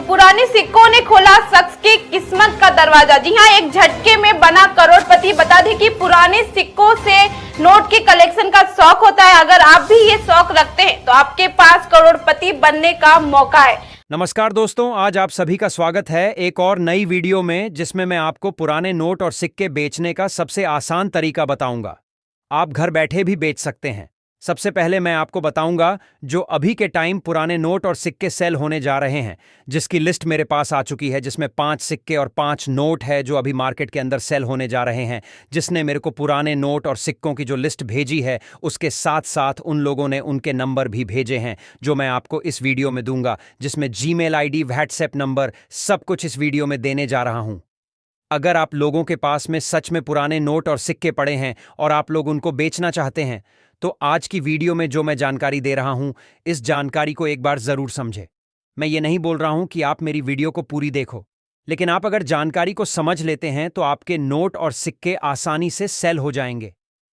तो पुराने सिक्कों ने खोला शख्स की किस्मत का दरवाजा। जी हाँ, एक झटके में बना करोड़पति। बता दें कि पुराने सिक्कों से नोट के कलेक्शन का शौक होता है। अगर आप भी ये शौक रखते हैं तो आपके पास करोड़पति बनने का मौका है। नमस्कार दोस्तों, आज आप सभी का स्वागत है एक और नई वीडियो में, जिसमें मैं आपको पुराने नोट और सिक्के बेचने का सबसे आसान तरीका बताऊंगा। आप घर बैठे भी बेच सकते हैं। सबसे पहले मैं आपको बताऊंगा जो अभी के टाइम पुराने नोट और सिक्के सेल होने जा रहे हैं, जिसकी लिस्ट मेरे पास आ चुकी है, जिसमें 5 सिक्के और 5 नोट है जो अभी मार्केट के अंदर सेल होने जा रहे हैं। जिसने मेरे को पुराने नोट और सिक्कों की जो लिस्ट भेजी है, उसके साथ साथ उन लोगों ने उनके नंबर भी भेजे हैं, जो मैं आपको इस वीडियो में दूंगा, जिसमें जीमेल आईडी, व्हाट्सएप नंबर, सब कुछ इस वीडियो में देने जा रहा हूं। अगर आप लोगों के पास में सच में पुराने नोट और सिक्के पड़े हैं और आप लोग उनको बेचना चाहते हैं, तो आज की वीडियो में जो मैं जानकारी दे रहा हूं, इस जानकारी को एक बार जरूर समझें। मैं ये नहीं बोल रहा हूं कि आप मेरी वीडियो को पूरी देखो, लेकिन आप अगर जानकारी को समझ लेते हैं तो आपके नोट और सिक्के आसानी से सेल हो जाएंगे।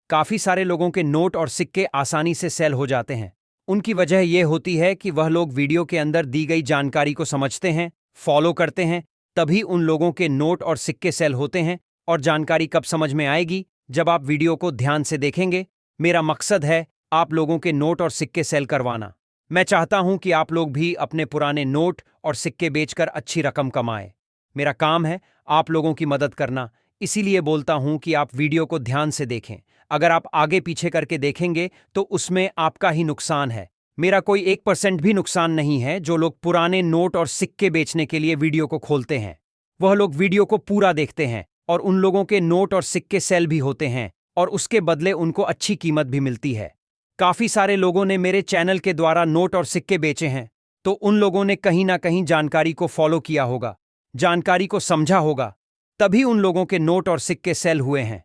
काफी सारे लोगों के नोट और सिक्के आसानी से सेल हो जाते हैं। उनकी वजह यह होती है कि वह लोग वीडियो के अंदर दी गई जानकारी को समझते हैं, फॉलो करते हैं, तभी उन लोगों के नोट और सिक्के सेल होते हैं। और जानकारी कब समझ में आएगी? जब आप वीडियो को ध्यान से देखेंगे। मेरा मकसद है आप लोगों के नोट और सिक्के सेल करवाना। मैं चाहता हूं कि आप लोग भी अपने पुराने नोट और सिक्के बेचकर अच्छी रकम कमाएं। मेरा काम है आप लोगों की मदद करना, इसीलिए बोलता हूं कि आप वीडियो को ध्यान से देखें। अगर आप आगे पीछे करके देखेंगे तो उसमें आपका ही नुकसान है। मेरा कोई 1% भी नुकसान नहीं है। जो लोग पुराने नोट और सिक्के बेचने के लिए वीडियो को खोलते हैं, वह लोग वीडियो को पूरा देखते हैं और उन लोगों के नोट और सिक्के सेल भी होते हैं और उसके बदले उनको अच्छी कीमत भी मिलती है। काफी सारे लोगों ने मेरे चैनल के द्वारा नोट और सिक्के बेचे हैं, तो उन लोगों ने कहीं ना कहीं जानकारी को फॉलो किया होगा, जानकारी को समझा होगा, तभी उन लोगों के नोट और सिक्के सेल हुए हैं।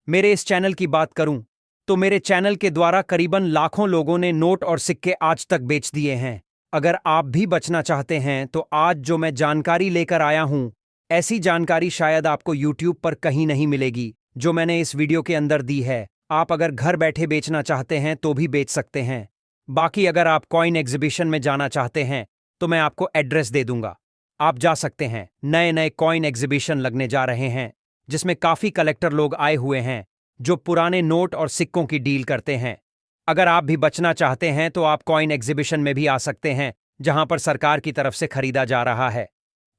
मेरे इस चैनल की बात करूं तो मेरे चैनल के द्वारा करीबन लाखों लोगों ने नोट और सिक्के आज तक बेच दिए हैं। अगर आप भी बचना चाहते हैं तो आज जो मैं जानकारी लेकर आया हूं, ऐसी जानकारी शायद आपको YouTube पर कहीं नहीं मिलेगी जो मैंने इस वीडियो के अंदर दी है। आप अगर घर बैठे बेचना चाहते हैं तो भी बेच सकते हैं। बाकी अगर आप कॉइन एग्जीबिशन में जाना चाहते हैं तो मैं आपको एड्रेस दे दूंगा, आप जा सकते हैं। नए नए कॉइन एग्जीबिशन लगने जा रहे हैं, जिसमें काफी कलेक्टर लोग आए हुए हैं जो पुराने नोट और सिक्कों की डील करते हैं। अगर आप भी बचना चाहते हैं तो आप कॉइन एग्जीबिशन में भी आ सकते हैं, जहां पर सरकार की तरफ से खरीदा जा रहा है।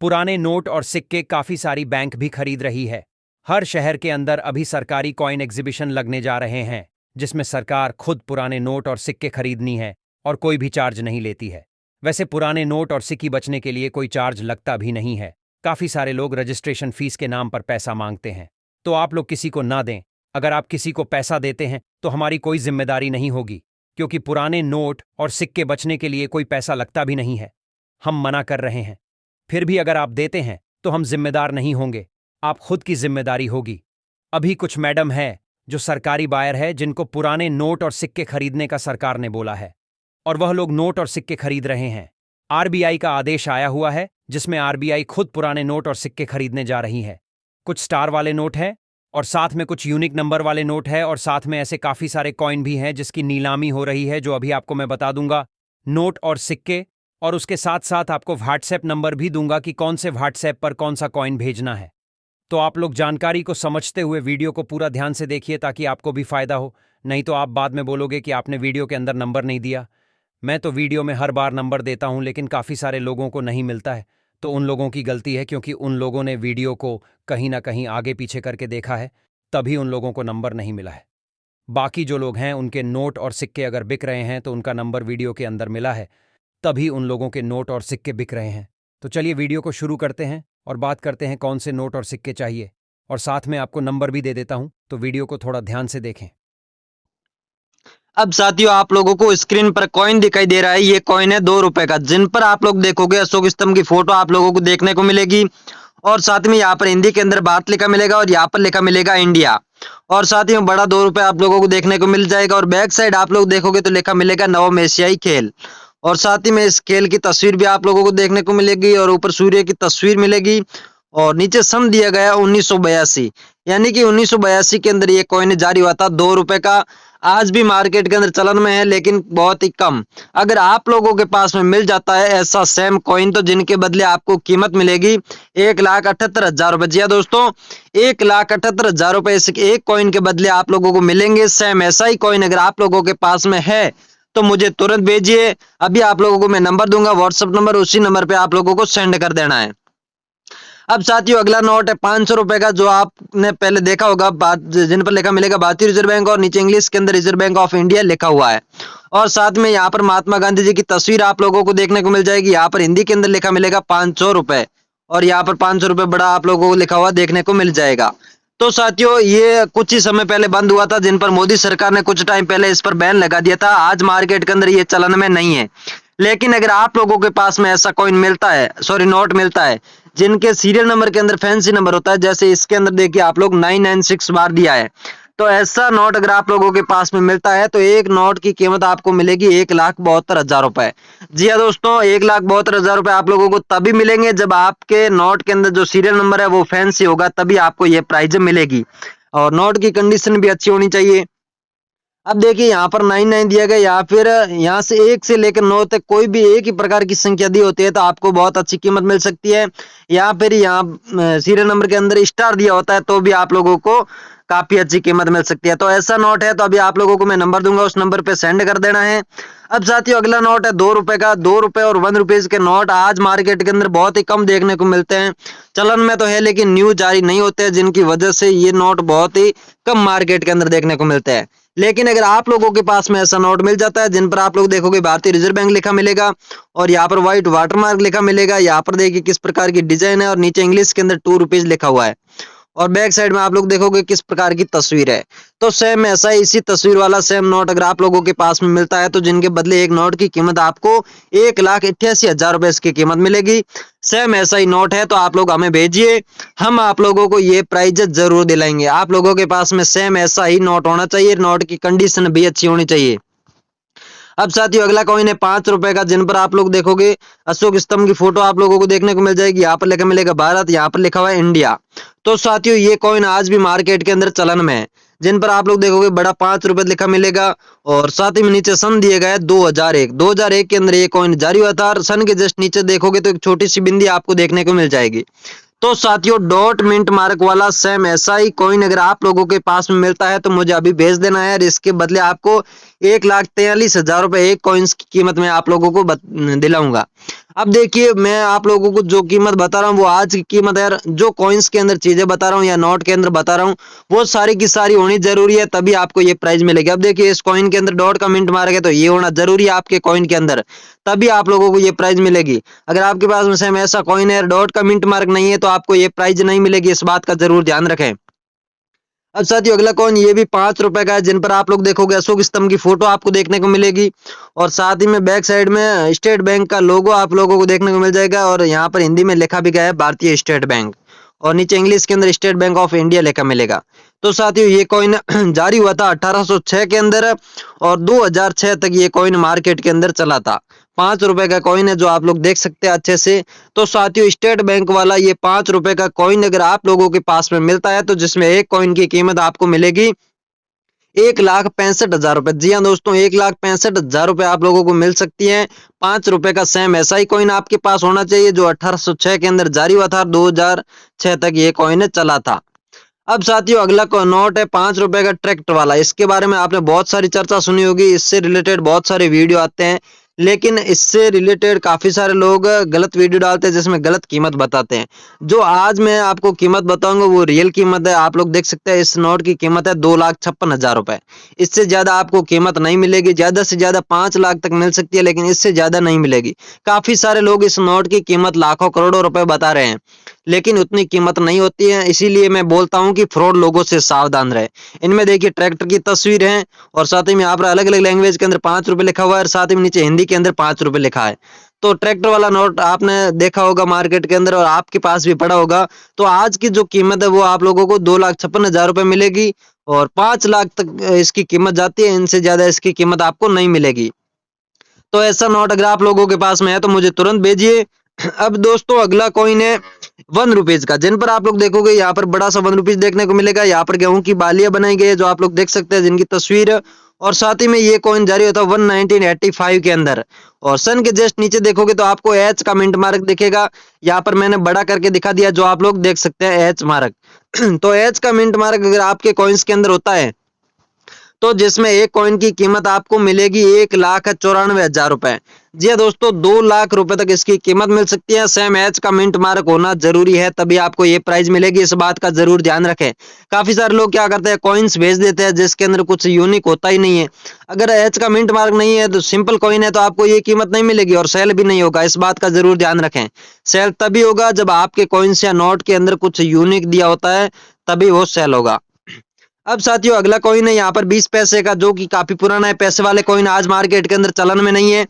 पुराने नोट और सिक्के काफी सारी बैंक भी खरीद रही है। हर शहर के अंदर अभी सरकारी कॉइन एग्जीबिशन लगने जा रहे हैं, जिसमें सरकार खुद पुराने नोट और सिक्के खरीदनी है और कोई भी चार्ज नहीं लेती है। वैसे पुराने नोट और सिक्के बचने के लिए कोई चार्ज लगता भी नहीं है। काफी सारे लोग रजिस्ट्रेशन फीस के नाम पर पैसा मांगते हैं, तो आप लोग किसी को ना दें। अगर आप किसी को पैसा देते हैं तो हमारी कोई जिम्मेदारी नहीं होगी, क्योंकि पुराने नोट और सिक्के बचने के लिए कोई पैसा लगता भी नहीं है। हम मना कर रहे हैं। फिर भी अगर आप देते हैं तो हम जिम्मेदार नहीं होंगे, आप खुद की जिम्मेदारी होगी। अभी कुछ मैडम है जो सरकारी बायर है, जिनको पुराने नोट और सिक्के खरीदने का सरकार ने बोला है, और वह लोग नोट और सिक्के खरीद रहे हैं। आरबीआई का आदेश आया हुआ है, जिसमें आरबीआई खुद पुराने नोट और सिक्के खरीदने जा रही है। कुछ स्टार वाले नोट है और साथ में कुछ यूनिक नंबर वाले नोट है, और साथ में ऐसे काफी सारे कॉइन भी हैं जिसकी नीलामी हो रही है, जो अभी आपको मैं बता दूंगा। नोट और सिक्के, और उसके साथ साथ आपको व्हाट्सएप नंबर भी दूंगा कि कौन से व्हाट्सएप पर कौन सा कॉइन भेजना है। तो आप लोग जानकारी को समझते हुए वीडियो को पूरा ध्यान से देखिए, ताकि आपको भी फायदा हो। नहीं तो आप बाद में बोलोगे कि आपने वीडियो के अंदर नंबर नहीं दिया। मैं तो वीडियो में हर बार नंबर देता हूं, लेकिन काफ़ी सारे लोगों को नहीं मिलता है, तो उन लोगों की गलती है, क्योंकि उन लोगों ने वीडियो को कहीं ना कहीं आगे पीछे करके देखा है, तभी उन लोगों को नंबर नहीं मिला है। बाकी जो लोग हैं उनके नोट और सिक्के अगर बिक रहे हैं तो उनका नंबर वीडियो के अंदर मिला है, तभी उन लोगों के नोट और सिक्के बिक रहे हैं। तो चलिए वीडियो को शुरू करते हैं और बात करते हैं कौन से नोट और सिक्के चाहिए, और साथ में आपको नंबर भी दे देता हूं, तो वीडियो को थोड़ा ध्यान से देखें। अब साथियों, आप लोगों को स्क्रीन पर कॉइन दिखाई दे रहा है। ये कॉइन है 2 रुपए का, जिन पर आप लोग देखोगे अशोक स्तंभ की फोटो आप लोगों को देखने को मिलेगी, और साथ में यहाँ पर हिंदी के अंदर भारत लिखा मिलेगा और यहाँ पर लिखा मिलेगा इंडिया, और साथ ही बड़ा 2 रुपए आप लोगों को देखने को मिल जाएगा। और बैक साइड आप लोग देखोगे तो लिखा मिलेगा नवम एशियाई खेल, और साथ ही में इस खेल की तस्वीर भी आप लोगों को देखने को मिलेगी, और ऊपर सूर्य की तस्वीर मिलेगी, और नीचे सन दिया गया 1982। यानी कि 1982 के अंदर ये कॉइन जारी हुआ था 2 रुपए का। आज भी मार्केट के अंदर चलन में है, लेकिन बहुत ही कम। अगर आप लोगों के पास में मिल जाता है ऐसा सेम कॉइन, तो जिनके बदले आपको कीमत मिलेगी 1,78,000 रुपए। जी हाँ दोस्तों, 1,78,000 रुपए इस एक कॉइन के बदले आप लोगों को मिलेंगे। सेम ऐसा ही कॉइन अगर आप लोगों के पास में है तो मुझे तुरंत भेजिए। अभी आप लोगों को मैं नंबर दूंगा, व्हाट्सएप नंबर, उसी नंबर पे आप लोगों को सेंड कर देना है। अब साथियों अगला नोट है 500 रुपए का, जो आपने पहले देखा होगा, जिन पर लिखा मिलेगा भारतीय रिजर्व बैंक और नीचे इंग्लिश के अंदर रिजर्व बैंक ऑफ इंडिया लिखा हुआ है। और साथ में यहाँ पर महात्मा गांधी जी की तस्वीर आप लोगों को देखने को मिल जाएगी। यहाँ पर हिंदी के अंदर लिखा मिलेगा 500 रुपए, और यहाँ पर 500 रुपए बड़ा आप लोगों को लिखा हुआ देखने को मिल जाएगा। तो साथियों ये कुछ ही समय पहले बंद हुआ था, जिन पर मोदी सरकार ने कुछ टाइम पहले इस पर बैन लगा दिया था। आज मार्केट के अंदर ये चलन में नहीं है। लेकिन अगर आप लोगों के पास में ऐसा कॉइन मिलता है, सॉरी नोट मिलता है, जिनके सीरियल नंबर के अंदर फैंसी नंबर होता है, जैसे इसके अंदर देखिए आप लोग 996 बार दिया है, तो ऐसा नोट अगर आप लोगों के पास में मिलता है तो एक नोट की कीमत आपको मिलेगी 1,72,000 रुपए। जी हाँ दोस्तों, 1,72,000 रुपए आप लोगों को तभी मिलेंगे जब आपके नोट के अंदर जो सीरियल नंबर है वो फैंसी होगा, तभी आपको ये प्राइज मिलेगी। और नोट की कंडीशन भी अच्छी होनी चाहिए। अब देखिए यहाँ पर 99 दिया गया, या फिर यहाँ से 1 से लेकर 9 तक कोई भी एक ही प्रकार की संख्या दी होती है तो आपको बहुत अच्छी कीमत मिल सकती है। या फिर यहाँ सीरियल नंबर के अंदर स्टार दिया होता है तो भी आप लोगों को काफी अच्छी कीमत मिल सकती है। तो ऐसा नोट है तो अभी आप लोगों को मैं नंबर दूंगा, उस नंबर पे सेंड कर देना है। अब साथियों अगला नोट है 2 रुपए का। 2 रुपए और 1 रुपीज के नोट आज मार्केट के अंदर बहुत ही कम देखने को मिलते हैं। चलन में तो है लेकिन न्यू जारी नहीं होते हैं, जिनकी वजह से ये नोट बहुत ही कम मार्केट के अंदर देखने को मिलते हैं। लेकिन अगर आप लोगों के पास में ऐसा नोट मिल जाता है जिन पर आप लोग देखोगे भारतीय रिजर्व बैंक लिखा मिलेगा और यहाँ पर व्हाइट वाटरमार्क लिखा मिलेगा, यहाँ पर देखिए किस प्रकार की डिजाइन है और नीचे इंग्लिश के अंदर 2 रुपीज लिखा हुआ है, और बैक साइड में आप लोग देखोगे किस प्रकार की तस्वीर है। तो सेम ऐसा ही इसी तस्वीर वाला सेम नोट अगर आप लोगों के पास में मिलता है तो जिनके बदले एक नोट की कीमत आपको 1,88,000 रुपए इसकी कीमत मिलेगी। सेम ऐसा ही नोट है तो आप लोग हमें भेजिए, हम आप लोगों को ये प्राइज जरूर दिलाएंगे। आप लोगों के पास में सेम ऐसा ही नोट होना चाहिए, नोट की कंडीशन भी अच्छी होनी चाहिए। अब साथियों अगला कॉइन है 5 रुपए का, जिन पर आप लोग देखोगे अशोक स्तंभ की फोटो आप लोगों को देखने को मिल जाएगी। यहाँ पर लिखा मिलेगा भारत, यहाँ पर लिखा हुआ है इंडिया। तो साथियों ये कॉइन आज भी मार्केट के अंदर चलन में है, जिन पर आप लोग देखोगे बड़ा 5 रुपए लिखा मिलेगा और साथ ही में नीचे सन दिए गए 2001। 2001 के अंदर ये कॉइन जारी हुआ था और सन के जस्ट नीचे देखोगे तो एक छोटी सी बिंदी आपको देखने को मिल जाएगी। तो साथियों डॉट मिंट मार्क वाला सेम ऐसा ही कॉइन अगर आप लोगों के पास में मिलता है तो मुझे अभी भेज देना है, और इसके बदले आपको 1,43,000 रुपए एक कॉइन्स की कीमत में आप लोगों को दिलाऊंगा। अब देखिए मैं आप लोगों को जो कीमत बता रहा हूँ वो आज की कीमत है। जो कॉइन्स के अंदर चीजें बता रहा हूँ या नोट के अंदर बता रहा हूँ वो सारी की सारी होनी जरूरी है, तभी आपको ये प्राइस मिलेगी। अब देखिए इस कॉइन के अंदर डॉट का मिंट मार्क है तो ये होना जरूरी है आपके कॉइन के अंदर, तभी आप लोगों को ये प्राइस मिलेगी। अगर आपके पास में सेम ऐसा कॉइन है डॉट का मिंट मार्क नहीं है तो आपको ये प्राइस नहीं मिलेगी, इस बात का जरूर ध्यान रखें। अब साथियों अगला कॉइन ये भी 5 रुपए का है, जिन पर आप लोग देखोगे अशोक स्तंभ की फोटो आपको देखने को मिलेगी और साथ ही में बैक साइड में स्टेट बैंक का लोगो आप लोगों को देखने को मिल जाएगा, और यहाँ पर हिंदी में लिखा भी गया है भारतीय स्टेट बैंक, और नीचे इंग्लिश के अंदर स्टेट बैंक ऑफ इंडिया लिखा मिलेगा। तो साथियों ये कॉइन जारी हुआ था 1806 के अंदर और 2006 तक ये कॉइन मार्केट के अंदर चला था। 5 रुपए का कॉइन है जो आप लोग देख सकते हैं अच्छे से। तो साथियों स्टेट बैंक वाला ये 5 रुपए का कॉइन अगर आप लोगों के पास में मिलता है तो जिसमें एक कॉइन की कीमत आपको मिलेगी 1,65,000 रुपए। जी हाँ दोस्तों 1,65,000 रुपए आप लोगों को मिल सकती है। 5 रुपए का सेम ऐसा ही कॉइन आपके पास होना चाहिए जो 1806 के अंदर जारी हुआ था, 2006 तक ये कॉइन चला था। अब साथियों अगला नोट है 5 रुपए का ट्रैक्टर वाला। इसके बारे में आपने बहुत सारी चर्चा सुनी होगी, इससे रिलेटेड बहुत सारे वीडियो आते हैं, लेकिन इससे रिलेटेड काफी सारे लोग गलत वीडियो डालते हैं जिसमें गलत कीमत बताते हैं। जो आज मैं आपको कीमत बताऊंगा वो रियल कीमत है। आप लोग देख सकते हैं इस नोट की कीमत है 2,56,000 रुपए। इससे ज्यादा आपको कीमत नहीं मिलेगी, ज्यादा से ज्यादा 5 लाख तक मिल सकती है लेकिन इससे ज्यादा नहीं मिलेगी। काफी सारे लोग इस नोट की कीमत लाखों करोड़ों रुपए बता रहे हैं लेकिन उतनी कीमत नहीं होती है, इसीलिए मैं बोलता हूं कि फ्रॉड लोगों से सावधान रहे। इनमें देखिए ट्रैक्टर की तस्वीर है और साथ ही में यहाँ पर अलग अलग लैंग्वेज के अंदर 5 रुपए लिखा हुआ है और साथ ही में नीचे हिंदी के अंदर 5 रुपए लिखा है। तो ट्रैक्टर वाला नोट आपने देखा होगा मार्केट के अंदर और आपके पास भी पड़ा होगा। तो आज की जो कीमत है वो आप लोगों को 2,56,000 रुपए मिलेगी और 5 लाख तक इसकी कीमत जाती है, इनसे ज्यादा इसकी कीमत आपको नहीं मिलेगी। तो ऐसा नोट अगर आप लोगों के पास में है तो मुझे तुरंत भेजिए। अब दोस्तों अगला कॉइन है ₹1 का, जिन पर आप लोग देखोगे यहाँ पर बड़ा सा ₹1 देखने को मिलेगा। यहाँ पर गेहूं की बालियां बनाई गई है जो आप लोग देख सकते हैं, जिनकी तस्वीर है। और साथ ही में ये कॉइन जारी होता है 1985 के अंदर। और सन के जस्ट नीचे देखोगे तो आपको एच का मिंट मार्क दिखेगा। यहाँ पर मैंने बड़ा करके दिखा दिया, जो आप लोग देख सकते हैं एच मार्क। तो एच का मिंट मार्क अगर आपके कॉइन्स के अंदर होता है तो जिसमें एक कॉइन की कीमत आपको मिलेगी 1,94,000 रुपए। जी हाँ दोस्तों, 2 लाख रुपए तक इसकी कीमत मिल सकती है। सेम एच का मिंट मार्क होना जरूरी है, तभी आपको ये प्राइस मिलेगी। इस बात का जरूर ध्यान रखें। काफी सारे लोग क्या करते हैं, कॉइन्स भेज देते हैं जिसके अंदर कुछ यूनिक होता ही नहीं है। अगर एच का मिंट मार्क नहीं है तो सिंपल कॉइन है तो आपको ये कीमत नहीं मिलेगी और सेल भी नहीं होगा। इस बात का जरूर ध्यान रखें। सेल तभी होगा जब आपके कॉइन्स या नोट के अंदर कुछ यूनिक दिया होता है, तभी वो सेल होगा। अब साथियों अगला कॉइन है यहाँ पर 20 पैसे का, जो कि काफी पुराना है। पैसे वाले कॉइन आज मार्केट के अंदर चलन में नहीं है,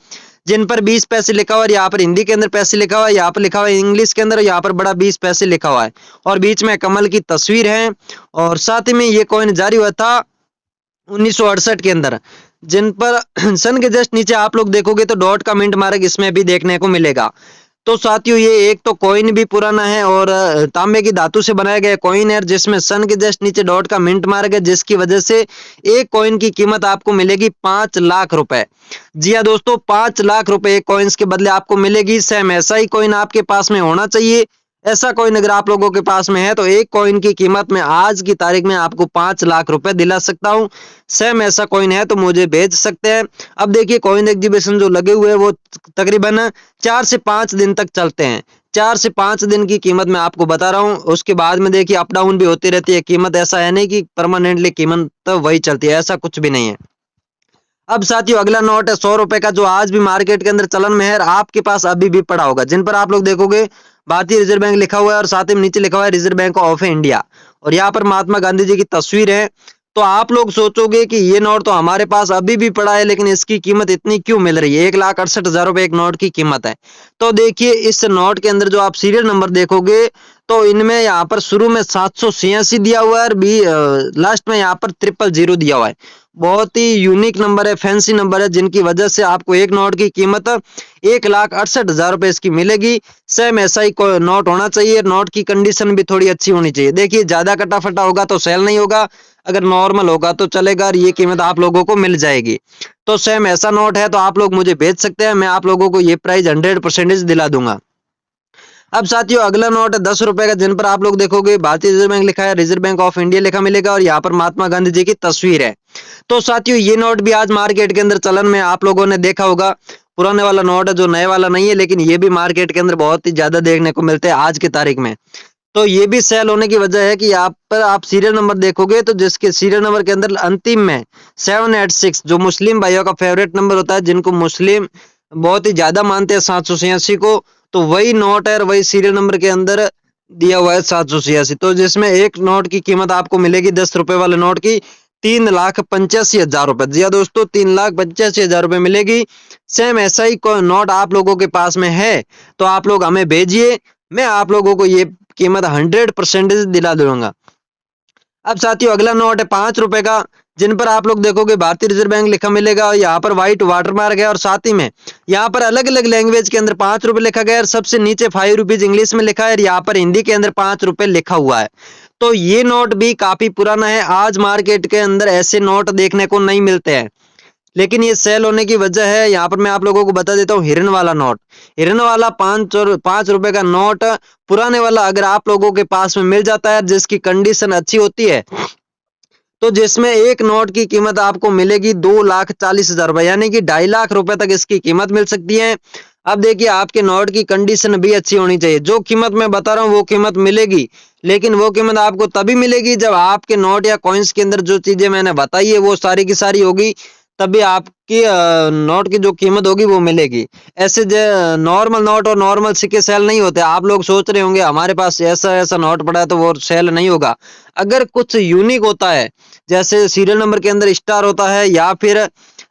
जिन पर 20 पैसे लिखा हुआ है। यहाँ पर हिंदी के अंदर पैसे लिखा हुआ है, यहाँ पर लिखा हुआ है इंग्लिश के अंदर, यहाँ पर बड़ा 20 पैसे लिखा हुआ है और बीच में कमल की तस्वीर है। और साथ ही में ये कॉइन जारी हुआ था 1968 के अंदर, जिन पर सन के जस्ट नीचे आप लोग देखोगे तो डॉट का मिंट मार्क इसमें भी देखने को मिलेगा। तो साथियों ये एक तो कॉइन भी पुराना है और तांबे की धातु से बनाया गया कॉइन है, जिसमें सन के जस्ट नीचे डॉट का मिंट मार्क है, जिसकी वजह से एक कॉइन की कीमत आपको मिलेगी 5 लाख रुपए। जी हाँ दोस्तों, 5 लाख रुपए एक कॉइन्स के बदले आपको मिलेगी। सेम ऐसा ही कॉइन आपके पास में होना चाहिए। ऐसा कॉइन अगर आप लोगों के पास में है तो एक कॉइन की कीमत में आज की तारीख में आपको 5 लाख रुपए दिला सकता हूं। सेम ऐसा कॉइन है तो मुझे भेज सकते हैं। अब देखिए कॉइन एग्जीबिशन जो लगे हुए हैं वो तकरीबन 4 से 5 दिन तक चलते हैं। 4 से 5 दिन की कीमत मैं आपको बता रहा हूँ। उसके बाद में देखिए अप डाउन भी होती रहती है कीमत। ऐसा है नहीं कि परमानेंटली कीमत तो वही चलती है, ऐसा कुछ भी नहीं है। अब साथियों अगला नोट है 100 रुपए का, जो आज भी मार्केट के अंदर चलन में है और आपके पास अभी भी पड़ा होगा, जिन पर आप लोग देखोगे भारतीय रिजर्व बैंक लिखा हुआ है और साथ ही में नीचे लिखा हुआ है रिजर्व बैंक ऑफ इंडिया और यहाँ पर महात्मा गांधी जी की तस्वीर है। तो आप लोग सोचोगे कि ये नोट तो हमारे पास अभी भी पड़ा है, लेकिन इसकी कीमत इतनी क्यों मिल रही है? 1,68,000 रुपए एक नोट की कीमत है। तो देखिए इस नोट के अंदर जो आप सीरियल नंबर देखोगे तो इनमें यहाँ पर शुरू में 786 दिया हुआ है और लास्ट में यहाँ पर 000 दिया हुआ है। बहुत ही यूनिक नंबर है, फैंसी नंबर है, जिनकी वजह से आपको एक नोट की कीमत 1,68,000 रुपए इसकी मिलेगी। सेम ऐसा ही नोट होना चाहिए। नोट की कंडीशन भी थोड़ी अच्छी होनी चाहिए। देखिए ज्यादा कटा फटा होगा तो सेल नहीं होगा, अगर नॉर्मल होगा तो चलेगा और ये कीमत आप लोगों को मिल जाएगी। तो सेम ऐसा नोट है तो आप लोग मुझे भेज सकते हैं, मैं आप लोगों को ये प्राइस 100% दिला दूंगा। अब साथियों अगला नोट है 10 रुपए का, जिन पर आप लोग देखोगे भारतीय रिजर्व बैंक लिखा है, रिजर्व बैंक ऑफ इंडिया लिखा मिलेगा और यहाँ पर महात्मा गांधी जी की तस्वीर है। तो साथियों ये नोट भी आज मार्केट के अंदर चलन में आप लोगों ने देखा होगा। पुराने वाला नोट है जो नए वाला नहीं है, लेकिन ये भी मार्केट के अंदर बहुत ही ज्यादा देखने को मिलते हैं आज की तारीख में। तो ये भी सेल होने की वजह है कि यहाँ पर आप सीरियल नंबर देखोगे तो जिसके सीरियल नंबर के अंदर अंतिम में 786 जो मुस्लिम भाइयों का फेवरेट नंबर होता है, जिनको मुस्लिम बहुत ही ज्यादा मानते हैं 786 को, तो वही नोट है और वही सीरियल नंबर के अंदर दिया हुआ है 786। तो जिसमें एक नोट की कीमत आपको मिलेगी 10 रुपए वाले नोट की 3,85,000 रुपए। जी हाँ दोस्तों, 3,85,000 रुपए मिलेगी। सेम ऐसा ही कोई नोट आप लोगों के पास में है तो आप लोग हमें भेजिए, मैं आप लोगों को ये कीमत 100% दिला दूंगा। अब साथियों अगला नोट है 5 रुपए का, जिन पर आप लोग देखोगे भारतीय रिजर्व बैंक लिखा मिलेगा और यहाँ पर व्हाइट वाटरमार्क है और साथ ही में यहाँ पर अलग अलग लैंग्वेज के अंदर 5 रुपए लिखा गया है और सबसे नीचे 5 रुपीज इंग्लिश में लिखा है और यहाँ पर हिंदी के अंदर 5 रुपए लिखा हुआ है। तो ये नोट भी काफी पुराना है, आज मार्केट के अंदर ऐसे नोट देखने को नहीं मिलते हैं, लेकिन ये सेल होने की वजह है। यहाँ पर मैं आप लोगों को बता देता हूँ हिरन वाला नोट, हिरन वाला 5 रुपए का नोट पुराने वाला अगर आप लोगों के पास में मिल जाता है जिसकी कंडीशन अच्छी होती है, तो जिसमें एक नोट की कीमत आपको मिलेगी 2,40,000 रुपए, यानी कि 2.5 लाख रुपए तक इसकी कीमत मिल सकती है। अब देखिए आपके नोट की कंडीशन भी अच्छी होनी चाहिए। जो कीमत मैं बता रहा हूँ वो कीमत मिलेगी, लेकिन वो कीमत आपको तभी मिलेगी जब आपके नोट या कॉइन्स के अंदर जो चीजें मैंने बताई है वो सारी की सारी होगी, तभी आपकी नोट की जो कीमत होगी वो मिलेगी। ऐसे नॉर्मल नोट और नॉर्मल सिक्के सेल नहीं होते। आप लोग सोच रहे होंगे हमारे पास ऐसा ऐसा नोट पड़ा है तो वो सेल नहीं होगा। अगर कुछ यूनिक होता है, जैसे सीरियल नंबर के अंदर स्टार होता है या फिर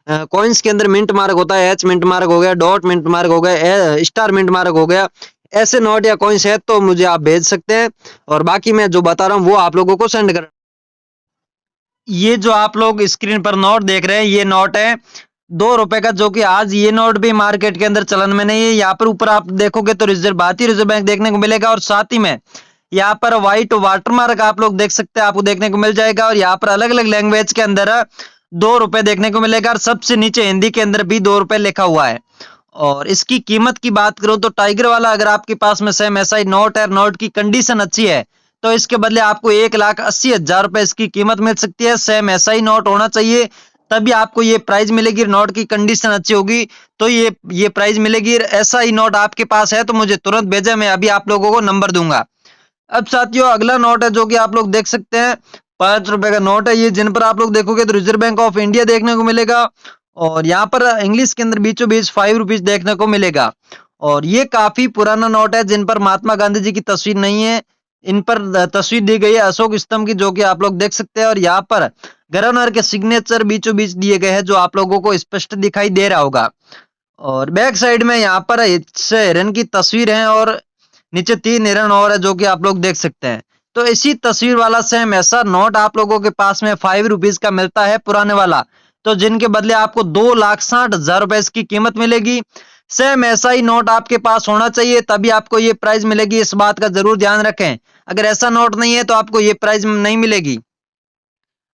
कॉइन्स के अंदर मिंट मार्क होता है, एच मिंट मार्क हो गया, डॉट मिंट मार्क हो गया, स्टार मिंट मार्क हो गया, ऐसे नोट या कॉइन्स है तो मुझे आप भेज सकते हैं और बाकी मैं जो बता रहा हूँ वो आप लोगों को सेंड कर। ये जो आप लोग स्क्रीन पर नोट देख रहे हैं ये नोट है ₹2 का, जो कि आज ये नोट भी मार्केट के अंदर चलन में नहीं है। यहाँ पर ऊपर आप देखोगे तो भारतीय रिजर्व बैंक देखने को मिलेगा और साथ ही में यहाँ पर व्हाइट वाटरमार्क आप लोग देख सकते हैं, आपको देखने को मिल जाएगा। और यहाँ पर अलग अलग लैंग्वेज के अंदर ₹2 देखने को मिलेगा और सबसे नीचे हिंदी के अंदर भी ₹2 लिखा हुआ है। और इसकी कीमत की बात करूं तो टाइगर वाला अगर आपके पास में सेम ऐसा ही नोट है, नोट की कंडीशन अच्छी है, तो इसके बदले आपको 1,80,000 रुपए इसकी कीमत मिल सकती है। सेम ऐसा ही नोट होना चाहिए, तभी आपको ये प्राइस मिलेगी। नोट की कंडीशन अच्छी होगी तो ये प्राइस मिलेगी। ऐसा ही नोट आपके पास है तो मुझे तुरंत भेजें, मैं अभी आप लोगों को नंबर दूंगा। अब साथियों अगला नोट है जो कि आप लोग देख सकते हैं, ₹5 का नोट है ये, जिन पर आप लोग देखोगे तो रिजर्व बैंक ऑफ इंडिया देखने को मिलेगा और यहाँ पर इंग्लिश के अंदर बीचों बीच ₹5 देखने को मिलेगा। और ये काफी पुराना नोट है, जिन पर महात्मा गांधी जी की तस्वीर नहीं है, इन पर तस्वीर दी गई है अशोक स्तंभ की, जो कि आप लोग देख सकते हैं। और यहाँ पर गवर्नर के सिग्नेचर बीचों बीच दिए गए हैं, जो आप लोगों को स्पष्ट दिखाई दे रहा होगा। और बैक साइड में यहाँ पर हिरन की तस्वीर है और नीचे 3 हिरन और है, जो कि आप लोग देख सकते हैं। तो इसी तस्वीर वाला सेम ऐसा नोट आप लोगों के पास में ₹5 का मिलता है पुराने वाला, तो जिनके बदले आपको 2,60,000 रुपए इसकी कीमत मिलेगी। सेम ऐसा ही नोट आपके पास होना चाहिए, तभी आपको ये प्राइस मिलेगी। इस बात का जरूर ध्यान रखें, अगर ऐसा नोट नहीं है तो आपको ये प्राइस नहीं मिलेगी।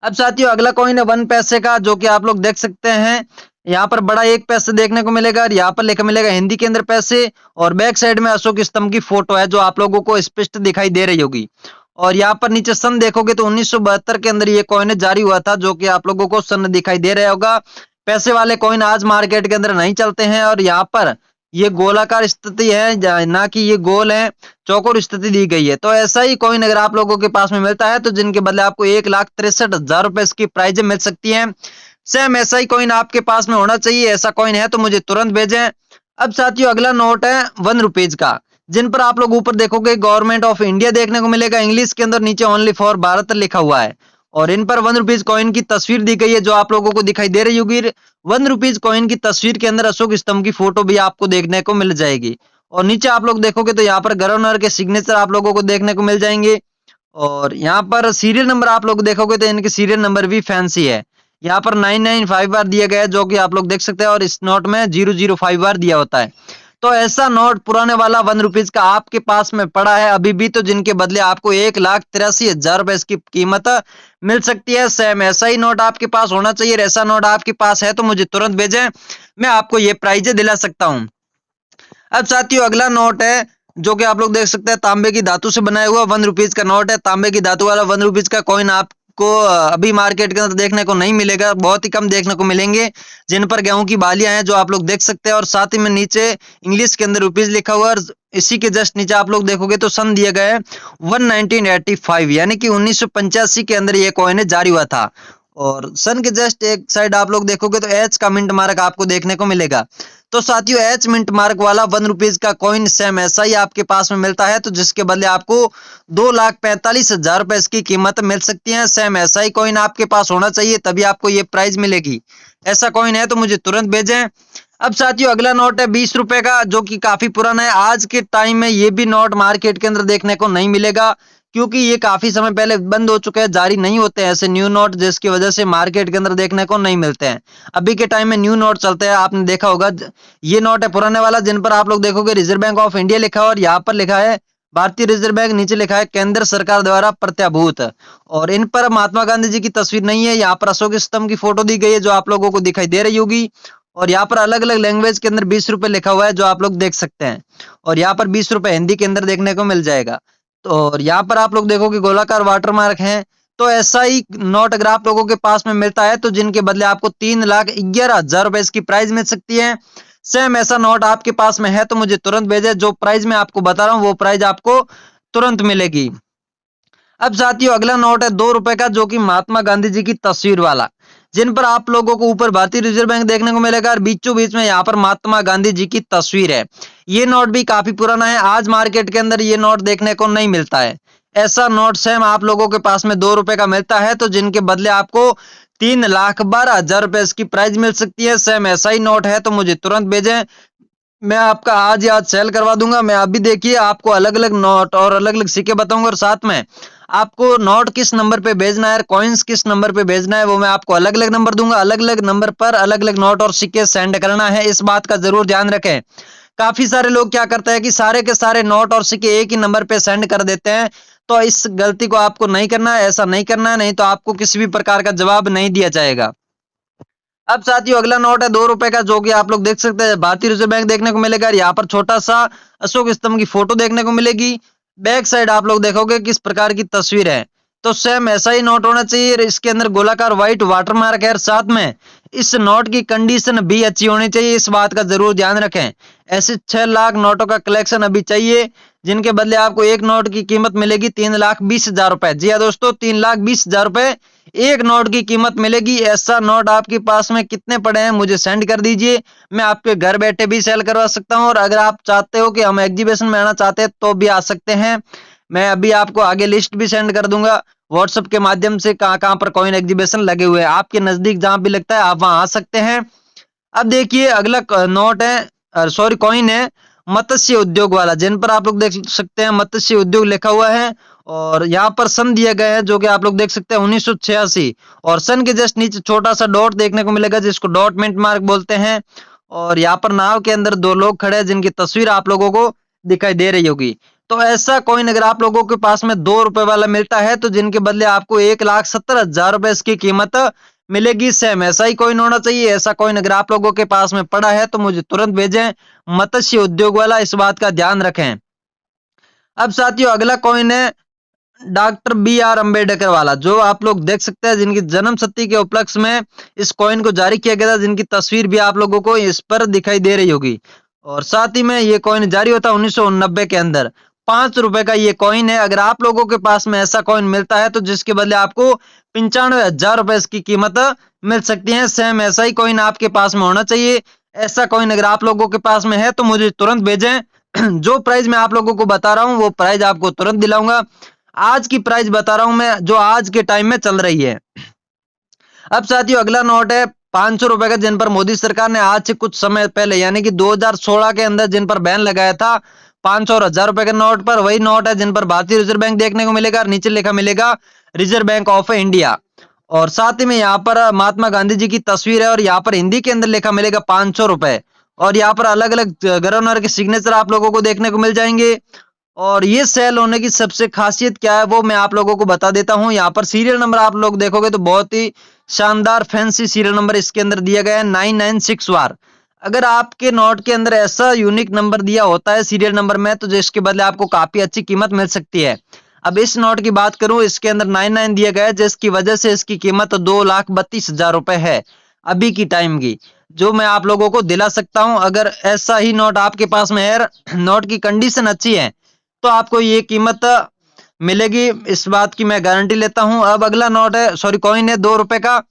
अब साथियों अगला कॉइन है 1 पैसे का, जो कि आप लोग देख सकते हैं। यहाँ पर बड़ा 1 पैसे देखने को मिलेगा और यहाँ पर लिखा मिलेगा हिंदी के अंदर पैसे, और बैक साइड में अशोक स्तंभ की फोटो है, जो आप लोगों को स्पष्ट दिखाई दे रही होगी। और यहाँ पर नीचे सन देखोगे तो 1972 के अंदर ये कॉइन जारी हुआ था, जो कि आप लोगों को सन दिखाई दे रहा होगा। पैसे वाले कॉइन आज मार्केट के अंदर नहीं चलते हैं और यहाँ पर ये गोलाकार स्थिति है, ना कि ये गोल है, चौकोर स्थिति दी गई है। तो ऐसा ही कॉइन अगर आप लोगों के पास में मिलता है तो जिनके बदले आपको 1,63,000 रुपए इसकी प्राइज मिल सकती है। सेम ऐसा ही कॉइन आपके पास में होना चाहिए, ऐसा कॉइन है तो मुझे तुरंत भेजें। अब साथियों अगला नोट है ₹1 का, जिन पर आप लोग ऊपर देखोगे गवर्नमेंट ऑफ इंडिया देखने को मिलेगा इंग्लिश के अंदर, नीचे ओनली फॉर भारत लिखा हुआ है और इन पर ₹1 कॉइन की तस्वीर दी गई है, जो आप लोगों को दिखाई दे रही होगी। ₹1 कॉइन की तस्वीर के अंदर अशोक स्तंभ की फोटो भी आपको देखने को मिल जाएगी और नीचे आप लोग देखोगे तो यहाँ पर गवर्नर के सिग्नेचर आप लोगों को देखने को मिल जाएंगे। और यहाँ पर सीरियल नंबर आप लोग देखोगे तो इनके सीरियल नंबर भी फैंसी है, यहाँ पर 995 बार दिया गया है, जो कि आप लोग देख सकते हैं, और इस नोट में 005 बार दिया होता है। तो ऐसा नोट पुराने वाला ₹1 का आपके पास में पड़ा है अभी भी, तो जिनके बदले आपको 1,83,000 रुपए इसकी कीमत मिल सकती है। सेम ऐसा ही नोट आपके पास होना चाहिए, ऐसा नोट आपके पास है तो मुझे तुरंत भेजें, मैं आपको ये प्राइज दिला सकता हूँ। अब साथियों अगला नोट है जो कि आप लोग देख सकते हैं, तांबे की धातु से बनाया हुआ ₹1 का नोट है। तांबे की धातु वाला ₹1 का कॉइन आपको अभी मार्केट के अंदर देखने को नहीं मिलेगा, बहुत ही कम देखने को मिलेंगे, जिन पर गेहूं की बालियां हैं, जो आप लोग देख सकते हैं। और साथ ही में नीचे इंग्लिश के अंदर रुपीज लिखा हुआ है, इसी के जस्ट नीचे आप लोग देखोगे तो सन दिया गया है 1985, यानी कि 1985 के अंदर ये कॉइन जारी हुआ था। और सन के जस्ट एक साइड आप लोग देखोगे तो एच का मिंट मार्क आपको देखने को मिलेगा। तो साथियों एच मिंट मार्क वाला ₹1 का कॉइन सेम ऐसा ही आपके पास में मिलता है, तो जिसके बदले आपको 2,45,000 रुपए इसकी कीमत मिल सकती है। सेम ऐसा ही कॉइन आपके पास होना चाहिए, तभी आपको ये प्राइस मिलेगी। ऐसा कॉइन है तो मुझे तुरंत भेजें। अब साथियों अगला नोट है ₹20 का, जो कि काफी पुराना है। आज के टाइम में ये भी नोट मार्केट के अंदर देखने को नहीं मिलेगा, क्योंकि ये काफी समय पहले बंद हो चुके हैं, जारी नहीं होते हैं ऐसे न्यू नोट, जिसकी वजह से मार्केट के अंदर देखने को नहीं मिलते हैं। अभी के टाइम में न्यू नोट चलते हैं, आपने देखा होगा। ये नोट है पुराने वाला, जिन पर आप लोग देखोगे रिजर्व बैंक ऑफ इंडिया लिखा है और यहाँ पर लिखा है भारतीय रिजर्व बैंक, नीचे लिखा है केंद्र सरकार द्वारा प्रत्याभूत। और इन पर महात्मा गांधी जी की तस्वीर नहीं है, यहाँ पर अशोक स्तंभ की फोटो दी गई है, जो आप लोगों को दिखाई दे रही होगी। और यहाँ पर अलग अलग लैंग्वेज के अंदर ₹20 लिखा हुआ है, जो आप लोग देख सकते हैं। और यहाँ पर ₹20 हिंदी के अंदर देखने को मिल जाएगा। तो और यहाँ पर आप लोग देखोगे गोलाकार वाटरमार्क हैं। तो ऐसा ही नोट अगर आप लोगों के पास में मिलता है, तो जिनके बदले आपको 3,11,000 रुपए इसकी प्राइस मिल सकती है। सेम ऐसा नोट आपके पास में है तो मुझे तुरंत भेजें, जो प्राइस मैं आपको बता रहा हूँ वो प्राइस आपको तुरंत मिलेगी। अब साथियों अगला नोट है ₹2 का, जो कि महात्मा गांधी जी की तस्वीर वाला, जिन पर आप लोगों को ऊपर भारतीय रिजर्व बैंक देखने को मिलेगा और बीचों बीच में यहाँ पर महात्मा गांधी जी की तस्वीर है। ये नोट भी काफी पुराना है, आज मार्केट के अंदर ये नोट देखने को नहीं मिलता है। ऐसा नोट सेम आप लोगों के पास में ₹2 का मिलता है, तो जिनके बदले आपको 3,12,000 रुपए इसकी प्राइस मिल सकती है। सेम ऐसा ही नोट है तो मुझे तुरंत भेजें, मैं आपका आज ही आज सेल करवा दूंगा। मैं अभी देखिए आपको अलग अलग नोट और अलग अलग सिक्के बताऊंगा और साथ में आपको नोट किस नंबर पे भेजना है, कॉइन्स किस नंबर पे भेजना है, वो मैं आपको अलग अलग नंबर दूंगा। अलग अलग नंबर पर अलग अलग नोट और सिक्के सेंड करना है, इस बात का जरूर ध्यान रखें। काफी सारे लोग क्या करते हैं कि सारे के सारे नोट और सिक्के एक ही नंबर पे सेंड कर देते हैं, तो इस गलती को आपको नहीं करना है, ऐसा नहीं करना है, नहीं तो आपको किसी भी प्रकार का जवाब नहीं दिया जाएगा। अब साथियों अगला नोट है 2 रुपए का, जो कि आप लोग देख सकते हैं भारतीय रिजर्व बैंक देखने को मिलेगा। यहाँ पर छोटा सा अशोक स्तंभ की फोटो देखने को मिलेगी। बैक साइड आप लोग देखोगे किस प्रकार की तस्वीर है, तो सेम ऐसा ही नोट होना चाहिए। इसके अंदर गोलाकार व्हाइट वाटरमार्क है और साथ में इस नोट की कंडीशन भी अच्छी होनी चाहिए, इस बात का जरूर ध्यान रखें। ऐसे 6 लाख नोटों का कलेक्शन अभी चाहिए, जिनके बदले आपको एक नोट की कीमत मिलेगी 3,20,000 रुपए। जी हाँ दोस्तों, 3,20,000 रुपए एक नोट की कीमत मिलेगी। ऐसा नोट आपके पास में कितने पड़े हैं मुझे सेंड कर दीजिए, मैं आपके घर बैठे भी सेल करवा सकता हूं। और अगर आप चाहते हो कि हम एग्जीबिशन में आना चाहते हैं तो भी आ सकते हैं, मैं अभी आपको आगे लिस्ट भी सेंड कर दूंगा व्हाट्सएप के माध्यम से, कहां कहां पर कॉइन एग्जीबिशन लगे हुए हैं। आपके नजदीक जहां भी लगता है आप वहां आ सकते हैं। अब देखिए अगला नोट है, सॉरी कॉइन है मत्स्य उद्योग वाला, जिन पर आप लोग देख सकते हैं मत्स्य उद्योग लिखा हुआ है और यहाँ पर सन दिया गया है, जो कि आप लोग देख सकते हैं 1986। और सन के जस्ट नीचे छोटा सा डॉट देखने को मिलेगा, जिसको डॉट मिंट मार्क बोलते हैं। और यहाँ पर नाव के अंदर 2 लोग खड़े हैं, जिनकी तस्वीर आप लोगों को दिखाई दे रही होगी। तो ऐसा कॉइन अगर आप लोगों के पास में 2 रुपए वाला मिलता है, तो जिनके बदले आपको 1,70,000 रुपए इसकी कीमत मिलेगी। सेम ऐसा ही कॉइन होना चाहिए। ऐसा कॉइन अगर आप लोगों के पास में पड़ा है तो मुझे तुरंत भेजें, मत्स्य उद्योग वाला, इस बात का ध्यान रखें। अब साथियों अगला कॉइन है डॉक्टर B.R. अम्बेडकर वाला, जो आप लोग देख सकते हैं, जिनकी जन्म शती के उपलक्ष्य में इस कॉइन को जारी किया गया था, जिनकी तस्वीर भी आप लोगों को इस पर दिखाई दे रही होगी। और साथ ही में ये कॉइन जारी होता है 1989 के अंदर। 5 रुपए का ये कॉइन है। अगर आप लोगों के पास में ऐसा कॉइन मिलता है तो जिसके बदले आपको 95,000 रुपए इसकी कीमत मिल सकती है। सेम ऐसा ही कॉइन आपके पास में होना चाहिए। ऐसा कॉइन अगर आप लोगों के पास में है तो मुझे तुरंत भेजें। जो प्राइस मैं आप लोगों को बता रहा हूँ वो प्राइस आपको तुरंत दिलाऊंगा। आज की प्राइस बता रहा हूं मैं, जो आज के टाइम में चल रही है। अब साथियों अगला नोट है 500 रुपए का, जिन पर मोदी सरकार ने आज से कुछ समय पहले यानी कि 2016 के अंदर जिन पर बैन लगाया था 500 और 1000 रुपए के नोट पर। वही नोट है जिन पर भारतीय रिजर्व बैंक देखने को मिलेगा और नीचे लिखा मिलेगा रिजर्व बैंक ऑफ इंडिया। और साथ ही में यहाँ पर महात्मा गांधी जी की तस्वीर है और यहाँ पर हिंदी के अंदर लिखा मिलेगा 500 रुपए। और यहाँ पर अलग अलग गवर्नर के सिग्नेचर आप लोगों को देखने को मिल जाएंगे। और ये सेल होने की सबसे खासियत क्या है वो मैं आप लोगों को बता देता हूं। यहाँ पर सीरियल नंबर आप लोग देखोगे तो बहुत ही शानदार फैंसी सीरियल नंबर इसके अंदर दिया गया है 996 अगर आपके नोट के अंदर ऐसा यूनिक नंबर दिया होता है सीरियल नंबर में, तो जिसके बदले आपको काफी अच्छी कीमत मिल सकती है। अब इस नोट की बात करूं, इसके अंदर 99 दिया गया है, जिसकी वजह से इसकी कीमत 2,32,000 रुपए है अभी की टाइम की, जो मैं आप लोगों को दिला सकता हूं। अगर ऐसा ही नोट आपके पास में है, नोट की कंडीशन अच्छी है, तो आपको ये कीमत मिलेगी, इस बात की मैं गारंटी लेता हूं। अब अगला नोट है, सॉरी कॉइन है 2 रुपए का,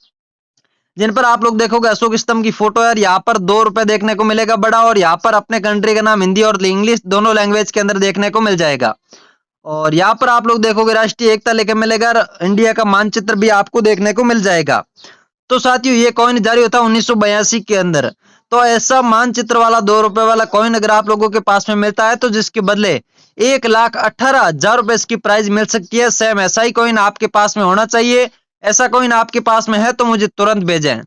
जिन पर आप लोग देखोगे अशोक स्तंभ की फोटो है। यहाँ पर 2 रुपए देखने को मिलेगा बड़ा, और यहाँ पर अपने कंट्री का नाम हिंदी और इंग्लिश दोनों लैंग्वेज के अंदर देखने को मिल जाएगा। और यहाँ पर आप लोग देखोगे राष्ट्रीय एकता लेकर मिलेगा, इंडिया का मानचित्र भी आपको देखने को मिल जाएगा। तो साथियों ये कॉइन जारी होता है 1982 के अंदर। तो ऐसा मानचित्र वाला 2 रुपए वाला कॉइन अगर आप लोगों के पास में मिलता है, तो जिसके बदले 1,18,000 रुपए इसकी प्राइस मिल सकती है। सेम ऐसा ही कॉइन आपके पास में होना चाहिए। ऐसा कॉइन आपके पास में है तो मुझे तुरंत भेजें।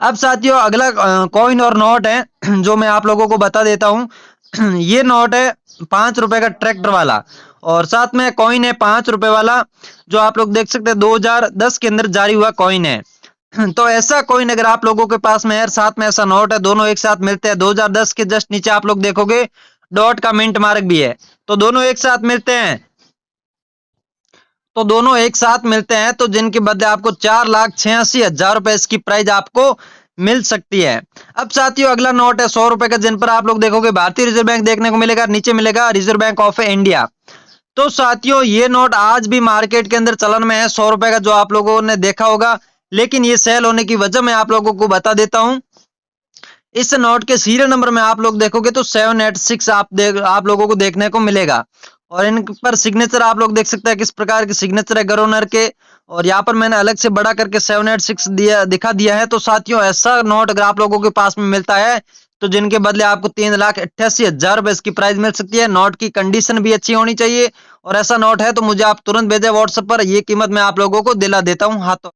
अब साथियों अगला कॉइन और नोट है जो मैं आप लोगों को बता देता हूं। ये नोट है 5 रुपए का ट्रैक्टर वाला, और साथ में कॉइन है 5 रुपए वाला, जो आप लोग देख सकते हैं 2010 के अंदर जारी हुआ कॉइन है। तो ऐसा कॉइन अगर आप लोगों के पास में है, साथ में ऐसा नोट है, दोनों एक साथ मिलते हैं। 2010 के जस्ट नीचे आप लोग देखोगे डॉट का मिंट मार्क भी है, तो दोनों एक साथ मिलते हैं। तो जिनके बदले आपको 4,86,000 रुपए इसकी प्राइस आपको मिल सकती है। अब साथियों अगला नोट है 100 रुपए का, जिन पर आप लोग देखोगे भारतीय रिजर्व बैंक देखने को मिलेगा, नीचे मिलेगा रिजर्व बैंक ऑफ इंडिया। तो साथियों ये नोट आज भी मार्केट के अंदर चलन में है 100 रुपए का, जो आप लोगों ने देखा होगा, लेकिन ये सेल होने की वजह मैं आप लोगों को बता देता हूं। इस नोट के सीरियल नंबर में आप लोग देखोगे तो 786 आप लोगों को देखने को मिलेगा। और इन पर सिग्नेचर आप लोग देख सकते हैं किस प्रकार के सिग्नेचर है गवर्नर के, और यहाँ पर मैंने अलग से बड़ा करके 786 दिखा दिया है। तो साथियों ऐसा नोट अगर आप लोगों के पास में मिलता है तो जिनके बदले आपको 3,88,000 रुपए इसकी प्राइस मिल सकती है। नोट की कंडीशन भी अच्छी होनी चाहिए और ऐसा नोट है तो मुझे आप तुरंत भेजें व्हाट्सएप पर। ये कीमत मैं आप लोगों को दिला देता हूँ। हाँ तो